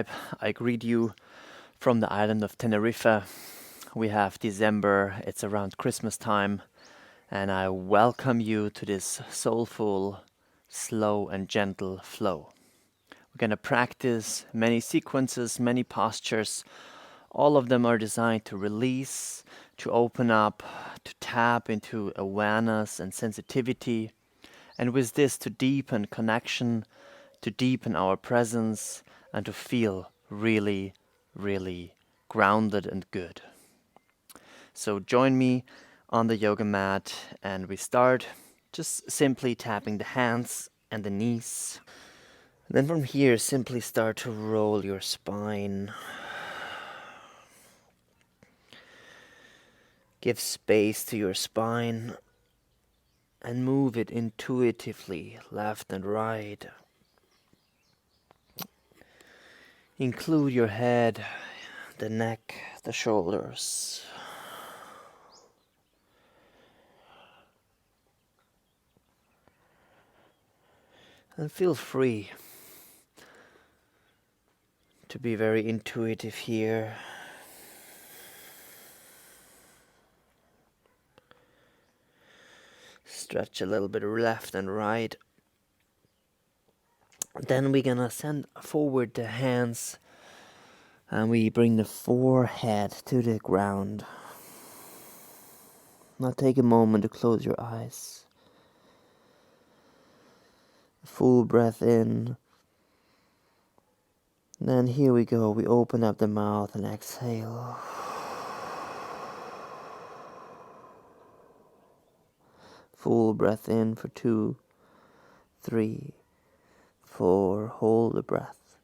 tribe. I greet you from the island of Tenerife. We have December, it's around Christmas time, and I welcome you to this soulful, slow and gentle flow. We're going to practice many sequences, many postures. All of them are designed to release, to open up, to tap into awareness and sensitivity, and with this to deepen connection, to deepen our presence, and to feel really, really grounded and good. So join me on the yoga mat, and we start just simply tapping the hands and the knees. Then from here, simply start to roll your spine. Give space to your spine and move it intuitively left and right. Include your head, the neck, the shoulders. And feel free to be very intuitive here. Stretch a little bit left and right. Then we're gonna send forward the hands and we bring the forehead to the ground. Now take a moment to close your eyes. Full breath in. Then here we go. We open up the mouth and exhale. Full breath in for 2, 3, 4. Hold the breath.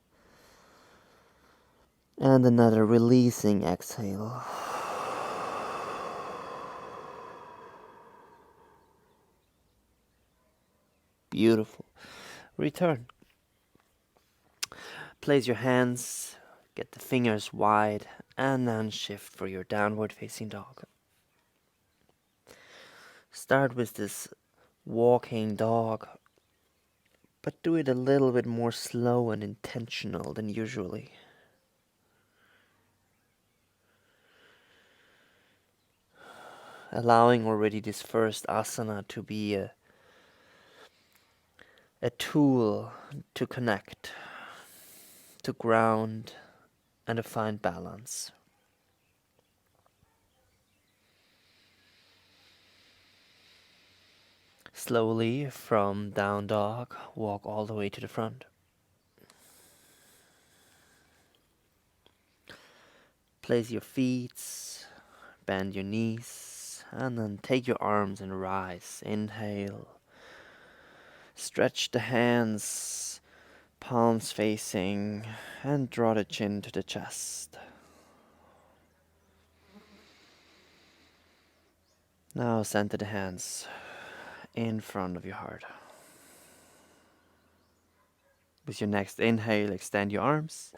And another releasing exhale. Beautiful. Return. Place your hands, get the fingers wide, and then shift for your downward facing dog. Start with this walking dog, but do it a little bit more slow and intentional than usually. Allowing already this first asana to be a tool to connect, to ground, and to find balance. Slowly from down dog, walk all the way to the front. Place your feet, bend your knees, and then take your arms and rise. Inhale. Stretch the hands, palms facing, and draw the chin to the chest. Now center the hands in front of your heart. With your next inhale, extend your arms.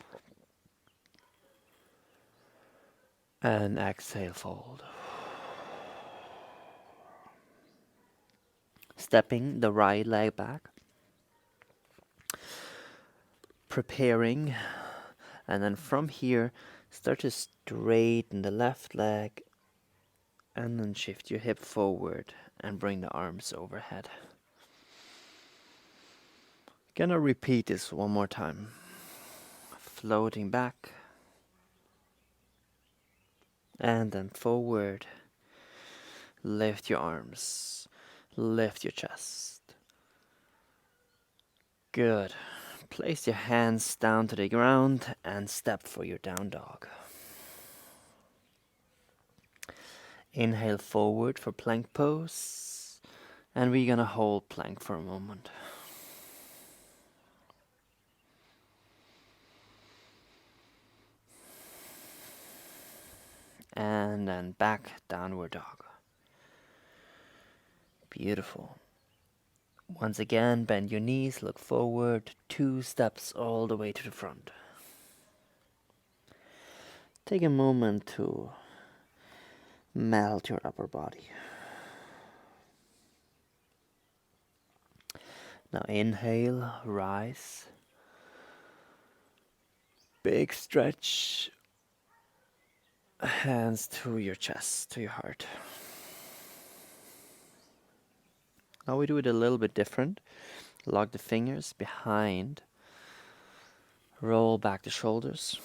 And exhale, fold. Stepping the right leg back. Preparing. And then from here, start to straighten the left leg. And then shift your hip forward and bring the arms overhead. Gonna repeat this one more time. Floating back. And then forward. Lift your arms. Lift your chest. Good. Place your hands down to the ground and step for your down dog. Inhale forward for plank pose. And we're gonna hold plank for a moment. And then back, downward dog. Beautiful. Once again, bend your knees, look forward, 2 steps all the way to the front. Take a moment to melt your upper body. Now inhale, rise. Big stretch. Hands to your chest, to your heart. Now we do it a little bit different. Lock the fingers behind. Roll back the shoulders.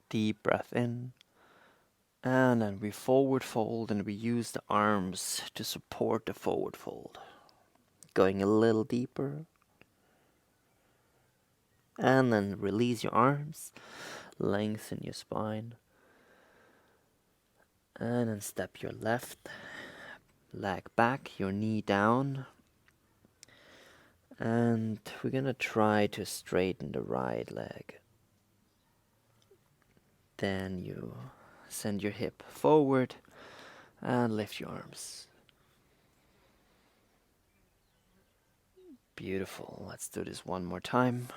Deep breath in. And then we forward fold, and we use the arms to support the forward fold. Going a little deeper. And then release your arms. Lengthen your spine. And then step your left leg back, your knee down. And we're gonna try to straighten the right leg. Then you send your hip forward and lift your arms. Beautiful. Let's do this one more time.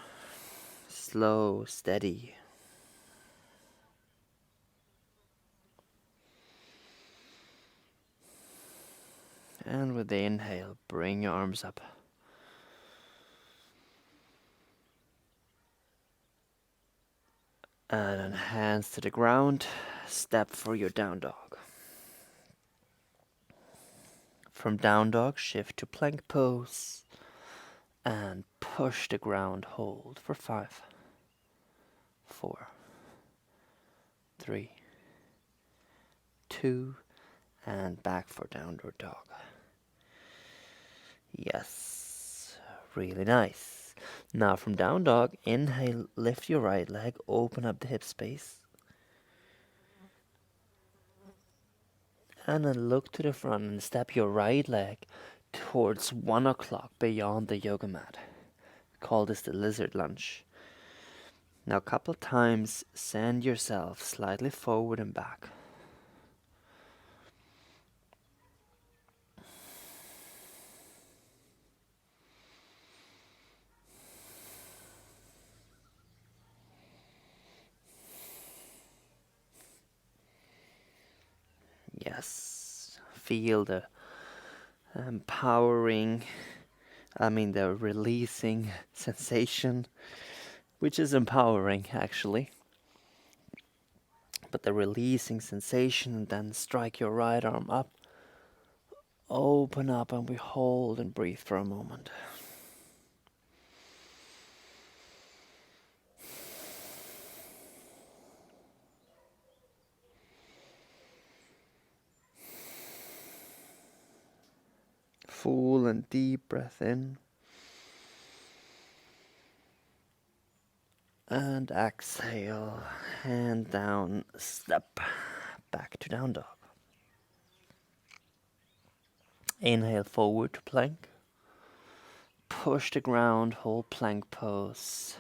Slow, steady. And with the inhale, bring your arms up. And then hands to the ground. Step for your down dog. From down dog, shift to plank pose. And push the ground, hold for 5, 4, 3, 2, and back for downward dog. Yes, really nice. Now from down dog, inhale, lift your right leg, open up the hip space. And then look to the front and step your right leg towards 1 o'clock beyond the yoga mat. Call this the lizard lunge. Now a couple times, send yourself slightly forward and back. Yes, feel the the releasing sensation, which is empowering actually. But the releasing sensation, and then strike your right arm up, open up, and we hold and breathe for a moment. Full and deep breath in. And exhale, hand down, step back to down dog. Inhale forward to plank. Push the ground, hold plank pose.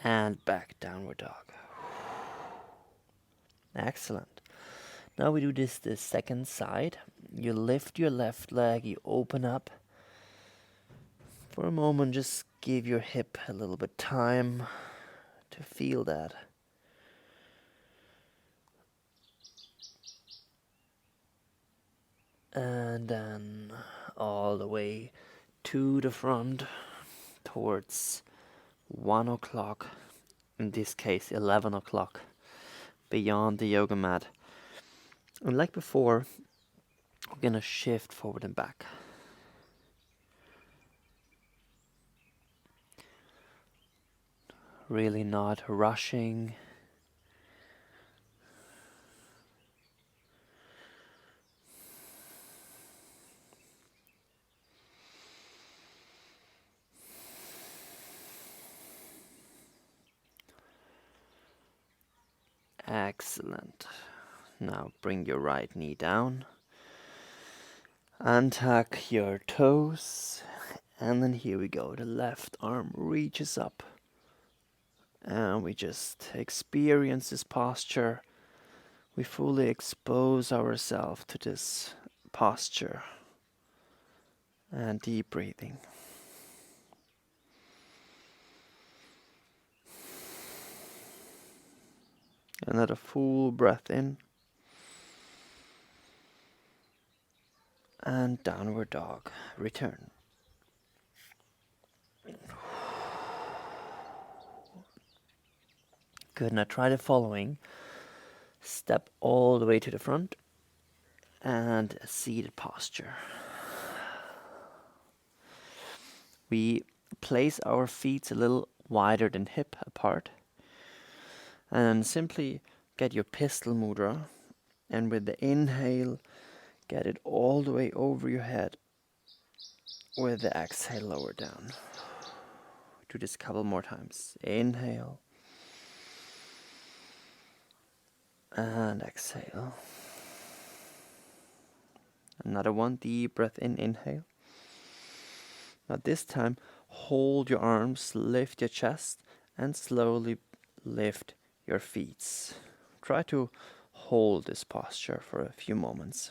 And back downward dog. Excellent. Now we do this second side. You lift your left leg, you open up. For a moment, just give your hip a little bit time to feel that. And then all the way to the front towards 1 o'clock, in this case 11 o'clock, beyond the yoga mat. And like before, we're gonna shift forward and back. Really not rushing. Excellent. Now bring your right knee down. Untuck your toes. And then here we go. The left arm reaches up. And we just experience this posture. We fully expose ourselves to this posture. And deep breathing. Another full breath in. And downward dog. Return. Good. Now try the following. Step all the way to the front and a seated posture. We place our feet a little wider than hip apart and simply get your pistol mudra, and with the inhale get it all the way over your head, with the exhale lower down. Do this a couple more times. Inhale and exhale. Another one. Deep breath in, inhale. Now this time, hold your arms, lift your chest, and slowly lift your feet. Try to hold this posture for a few moments.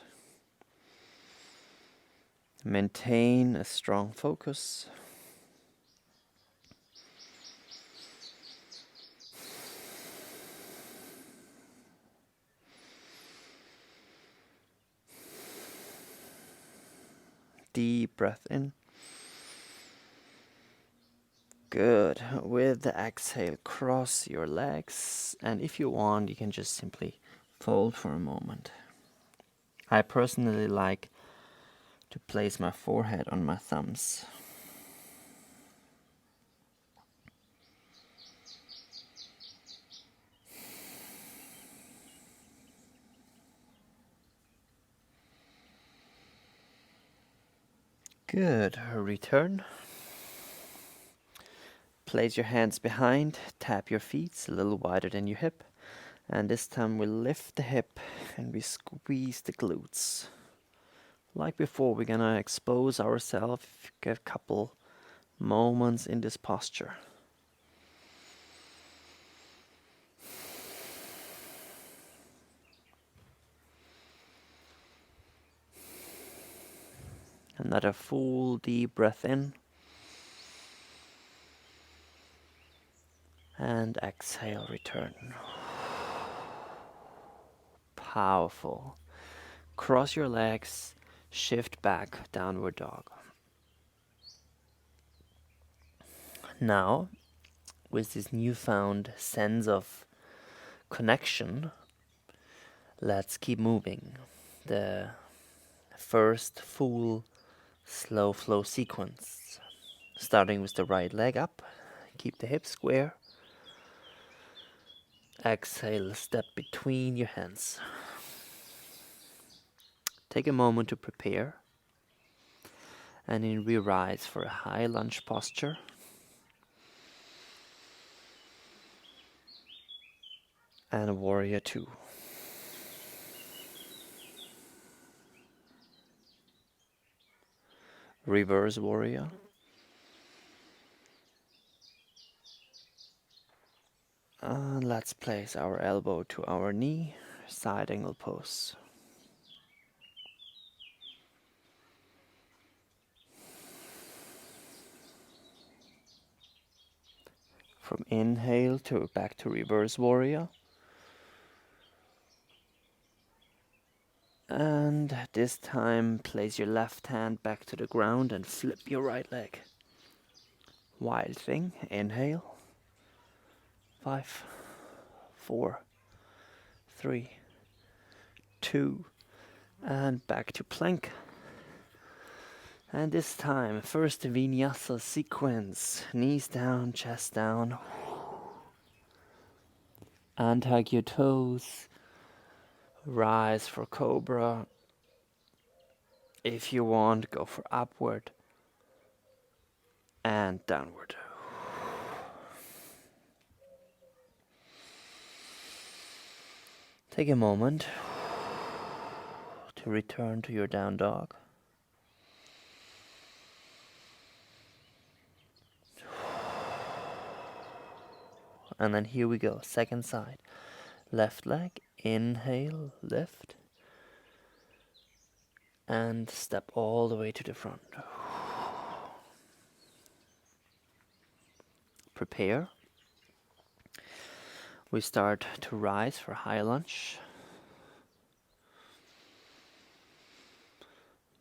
Maintain a strong focus. Deep breath in. Good. With the exhale, cross your legs, and if you want, you can just simply fold for a moment. I personally like to place my forehead on my thumbs. Good. Return. Place your hands behind, tap your feet a little wider than your hip, and this time we lift the hip and we squeeze the glutes. Like before, we're gonna expose ourselves, get a couple moments in this posture. Another full deep breath in. And exhale, return. Powerful. Cross your legs, shift back, downward dog. Now, with this newfound sense of connection, let's keep moving. The first full slow flow sequence. Starting with the right leg up, keep the hips square. Exhale, step between your hands. Take a moment to prepare, and then we rise for a high lunge posture. And warrior 2. Reverse warrior. And let's place our elbow to our knee, side angle pose. From inhale to back to reverse warrior. And this time place your left hand back to the ground and flip your right leg. Wild thing, inhale. 5, 4, 3, 2, and back to plank. And this time, first vinyasa sequence, knees down, chest down. Untug your toes, rise for cobra. If you want, go for upward and downward. Take a moment to return to your down dog. And then here we go, second side. Left leg, inhale, lift. And step all the way to the front. Prepare. We start to rise for high lunge.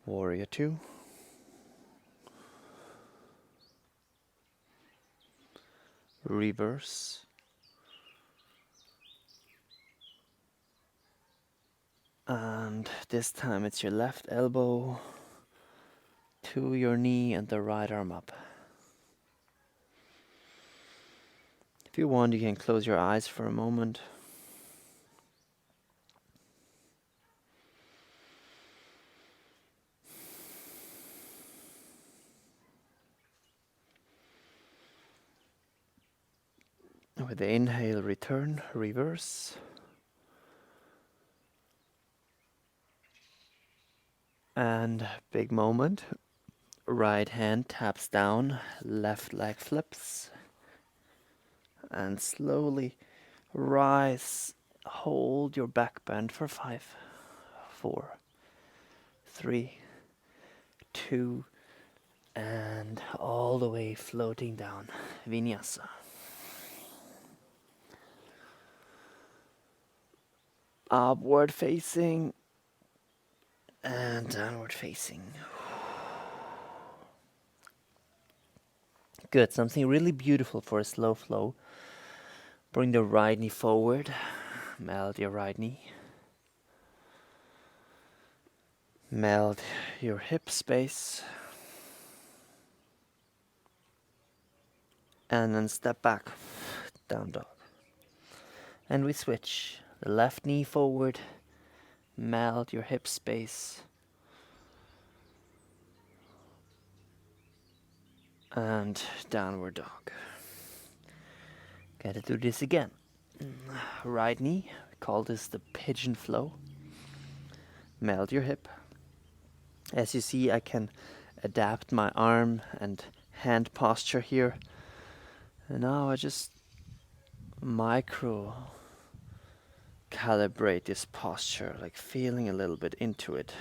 Warrior two. Reverse. And this time it's your left elbow to your knee and the right arm up. If you want, you can close your eyes for a moment. With the inhale, return, reverse. And big moment. Right hand taps down, left leg flips. And slowly rise. Hold your back bend for 5, 4, 3, 2, and all the way floating down. Vinyasa. Upward facing and downward facing. Good, something really beautiful for a slow flow. Bring the right knee forward, melt your right knee. Melt your hip space. And then step back, down dog. And we switch. The left knee forward, melt your hip space. And downward dog. Gotta do this again. Right knee, we call this the pigeon flow. Melt your hip. As you see, I can adapt my arm and hand posture here. And now I just micro calibrate this posture, like feeling a little bit into it.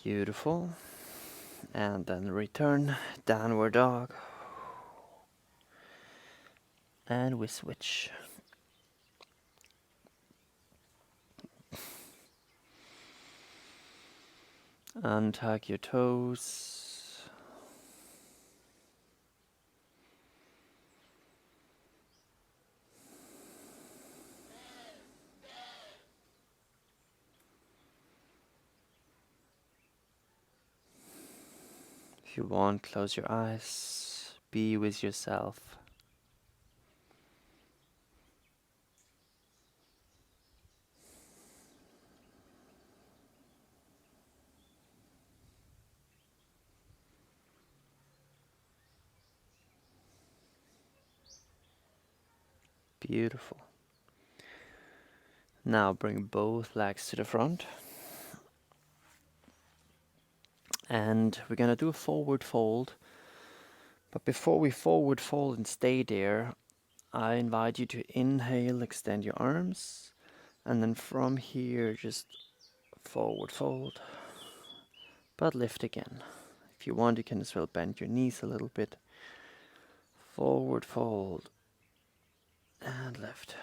Beautiful. And then return, downward dog. And we switch. Untuck your toes. If you want, close your eyes. Be with yourself. Beautiful. Now bring both legs to the front. And we're gonna do a forward fold. But before we forward fold and stay there, I invite you to inhale, extend your arms. And then from here, just forward fold. But lift again. If you want, you can as well bend your knees a little bit. Forward fold. And lift.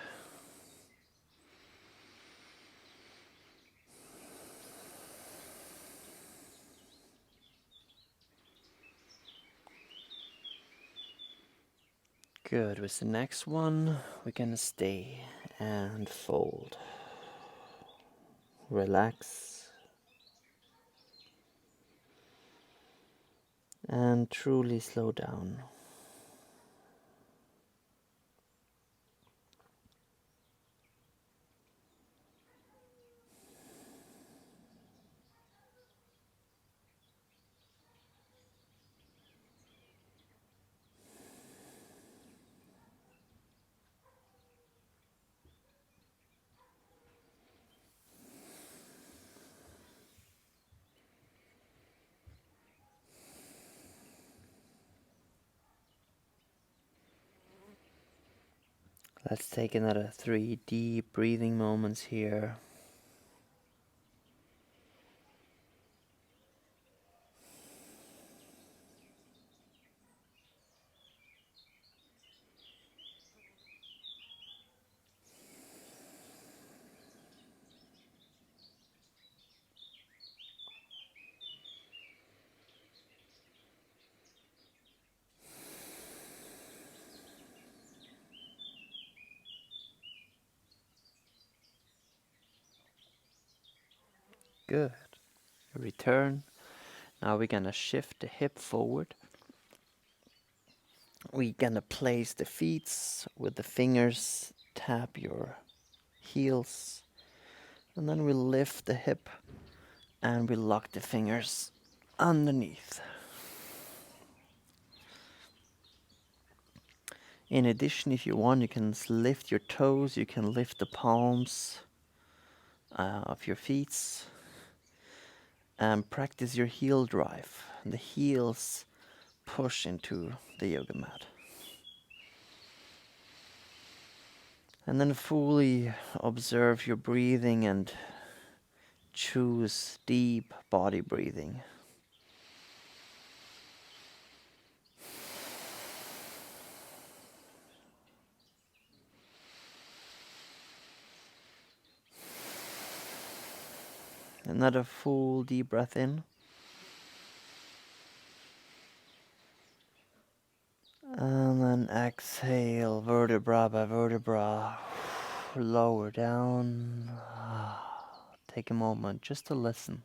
Good. With the next one, we're gonna stay and fold. Relax. And truly slow down. Let's take another 3 deep breathing moments here. Good. Return. Now we're gonna shift the hip forward. We're gonna place the feet with the fingers, tap your heels, and then we lift the hip and we lock the fingers underneath. In addition, if you want, you can lift your toes, you can lift the palms of your feet and practice your heel drive. The heels push into the yoga mat. And then fully observe your breathing and choose deep body breathing. Another full deep breath in. And then exhale, vertebra by vertebra, lower down. Take a moment just to listen.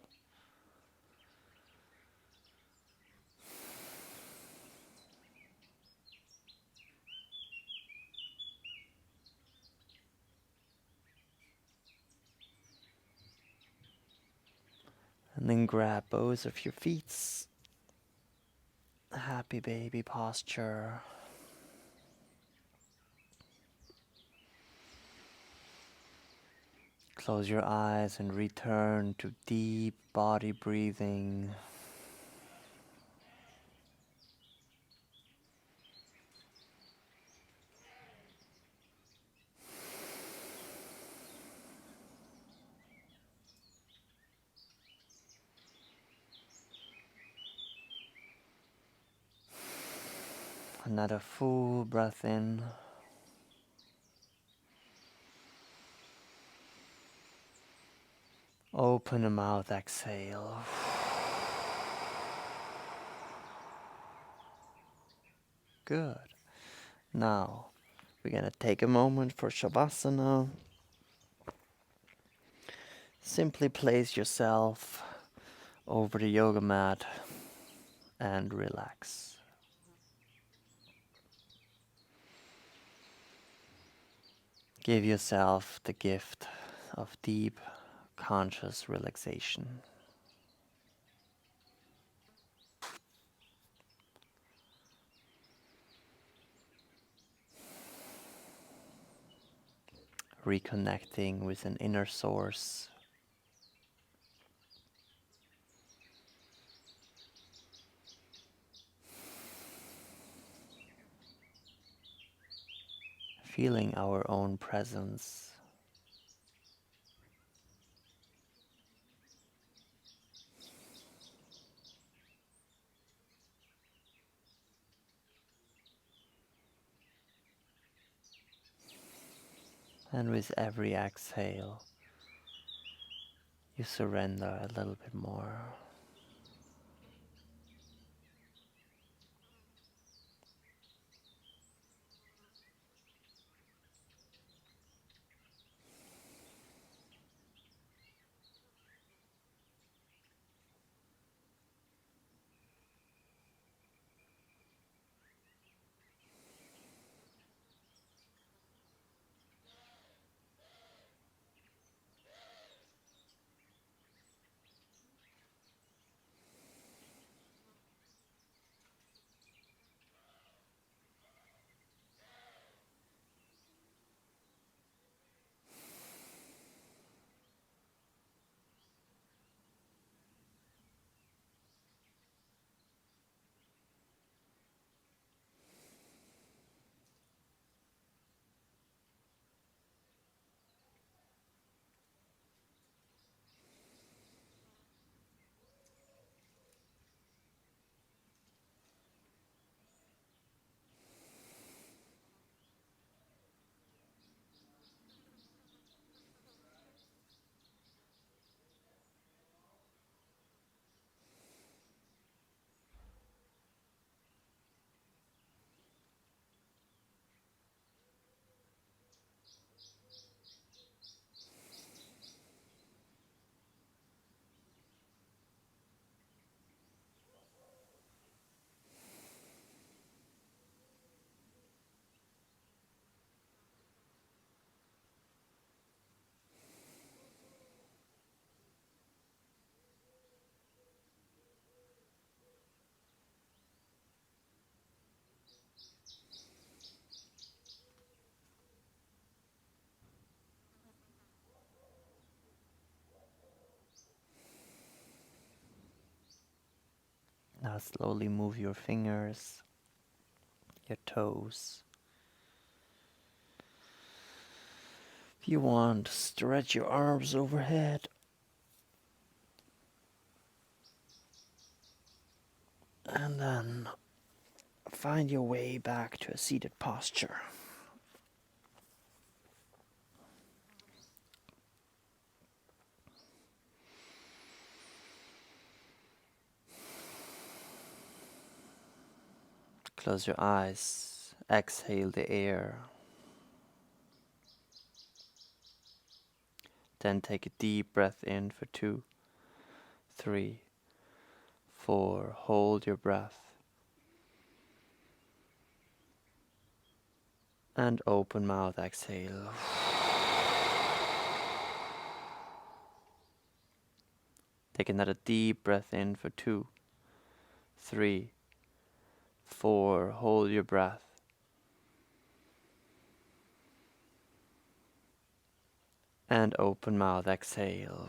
And then grab both of your feet. Happy baby posture. Close your eyes and return to deep body breathing. Another full breath in. Open the mouth, exhale. Good. Now, we're going to take a moment for Savasana. Simply place yourself over the yoga mat and relax. Give yourself the gift of deep, conscious relaxation. Reconnecting with an inner source. Feeling our own presence. And with every exhale, you surrender a little bit more. Slowly move your fingers, your toes. If you want, stretch your arms overhead. And then find your way back to a seated posture. Close your eyes, exhale the air. Then take a deep breath in for 2, 3, 4. Hold your breath. And open mouth, exhale. Take another deep breath in for 2, 3, 4. Hold your breath. And open mouth, exhale.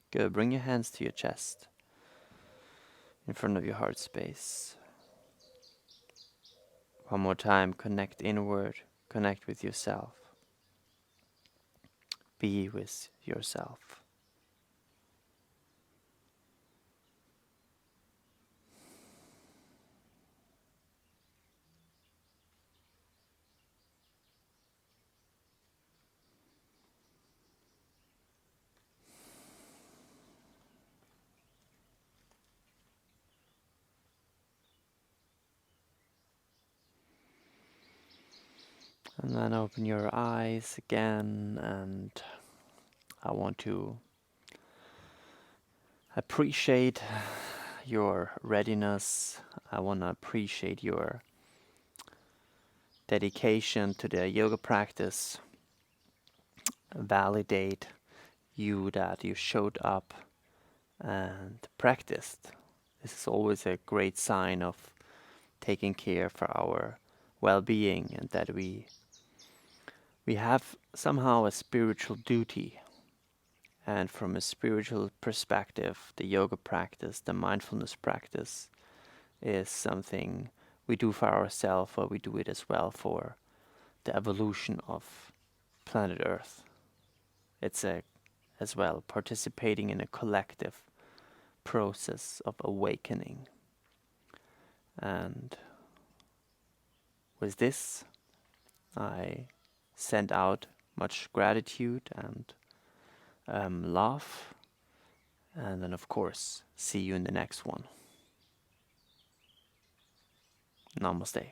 Good. Bring your hands to your chest, in front of your heart space. One more time, connect inward, connect with yourself. Be with yourself. And then open your eyes again, and I want to appreciate your readiness. I want to appreciate your dedication to the yoga practice. Validate you that you showed up and practiced. This is always a great sign of taking care for our well-being, and that we have somehow a spiritual duty. And from a spiritual perspective, the yoga practice, the mindfulness practice, is something we do for ourselves, but we do it as well for the evolution of planet Earth. It's as well participating in a collective process of awakening. And with this, I send out much gratitude and love, and then of course see you in the next one. Namaste.